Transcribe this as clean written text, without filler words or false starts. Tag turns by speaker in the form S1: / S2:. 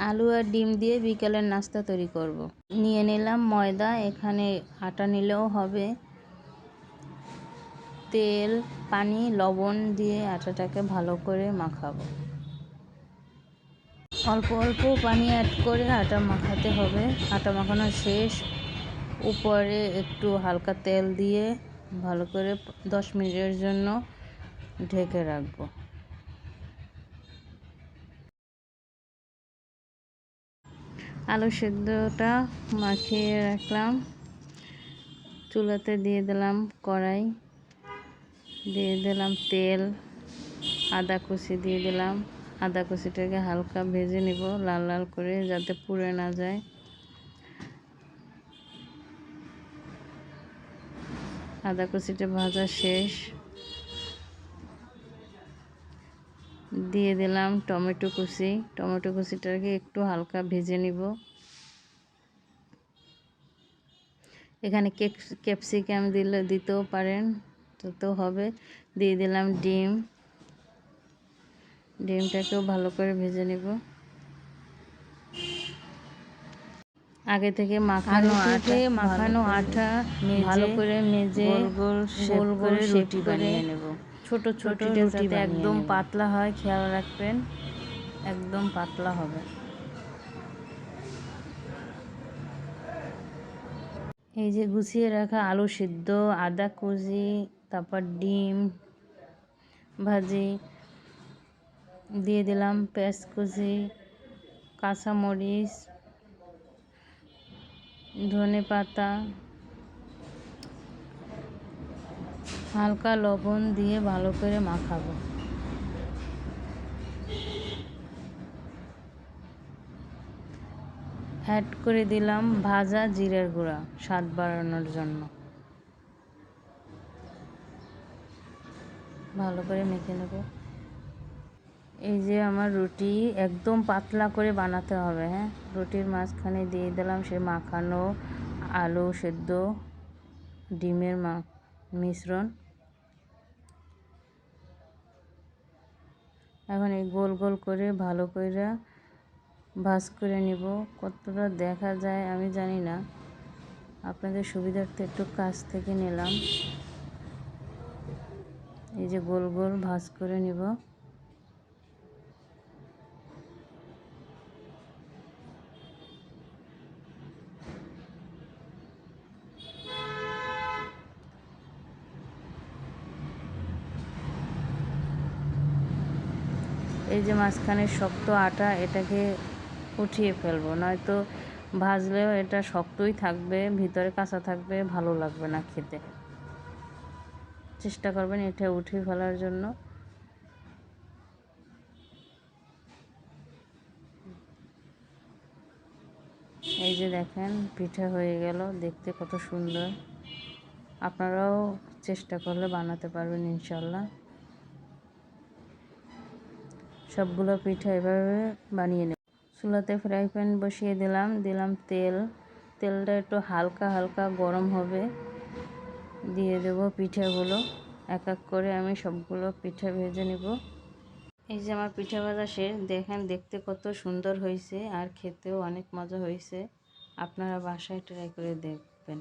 S1: আলু আর ডিম দিয়ে বিকেলের নাস্তা তৈরি করব। নিয়ে নিলাম ময়দা, এখানে আটা নিলেও হবে। তেল, পানি, লবণ দিয়ে আটাটাকে ভালো করে মাখাবো। অল্প অল্প পানি অ্যাড করে আটা মাখাতে হবে। আটা মাখানো শেষ, উপরে একটু হালকা তেল দিয়ে ভালো করে 10 মিনিটের জন্য ঢেকে রাখবো। আলু সেদ্ধটা মাখিয়ে রাখলাম। চুলাতে দিয়ে দিলাম কড়াই, দিয়ে দিলাম তেল, আদা কুচি দিয়ে দিলাম। আদা কুচিটাকে হালকা ভেজে নিব লাল লাল করে, যাতে পুড়ে না যায়। আদা কুচিটা ভাজা শেষ, দিয়ে দিলাম টমেটো কুচি। টমেটো কুচিটাকে একটু হালকা ভেজে নিব। এখানে ক্যাপসিকাম দিতেও পারেন, তাতেও হবে। দিয়ে দিলাম ডিম, ডিমটাকেও ভালো করে ভেজে নিব। আগে থেকে মাখানো আটা ভালো করে মেজে গোল গোল রুটি বানিয়ে নেব। ছোট ছোট যাতে একদম পাতলা হয়, খেয়াল রাখবেন, একদম পাতলা হবে। এই যে গুছিয়ে রাখা আলু সিদ্ধ, আদা কুচি, তারপর ডিম ভাজি, দিয়ে দিলাম পেঁয়াজ কুচি, কাঁচামরিচ, ধনেপাতা, হালকা লবণ দিয়ে ভালো করে মাখাবো। অ্যাড করে দিলাম ভাজা জিরার গুঁড়া স্বাদ বাড়ানোর জন্য। ভালো করে মেখে নেব। এই যে আমার রুটি একদম পাতলা করে বানাতে হবে। হ্যাঁ, রুটির মাঝখানে দিয়ে দিলাম সে মাখানো আলু সেদ্ধ ডিমের মিশ্রণ। এখন এই গোল গোল করে ভালো করে ভাজ করে নিব। কতটা দেখা যায় আমি জানি না, আপনাদের সুবিধার্থে একটু কাছ থেকে নিলাম। এই যে গোল গোল ভাজ করে নিব। এই যে মাঝখানে শক্ত আটা, এটাকে উঠিয়ে ফেলবো, নয়তো ভাজলেও এটা শক্তই থাকবে, ভিতরে কাঁচা থাকবে, ভালো লাগবে না খেতে। চেষ্টা করবেন এটা উঠিয়ে ফেলার জন্য। এই যে দেখেন পিঠা হয়ে গেল, দেখতে কত সুন্দর। আপনারাও চেষ্টা করলে বানাতে পারবেন ইনশাল্লাহ। সবগুলো পিঠা এভাবে বানিয়ে নেব। চুলাতে ফ্রাই প্যান বসিয়ে দিলাম তেল। তেলটা একটু হালকা হালকা গরম হবে, দিয়ে দেব পিঠাগুলো। এক এক করে আমি সবগুলো পিঠা ভেজে নেব। এই যে আমার পিঠা ভাজা শেষ, দেখেন দেখতে কত সুন্দর হয়েছে আর খেতেও অনেক মজা হয়েছে। আপনারা বাসায় ট্রাই করে দেখবেন।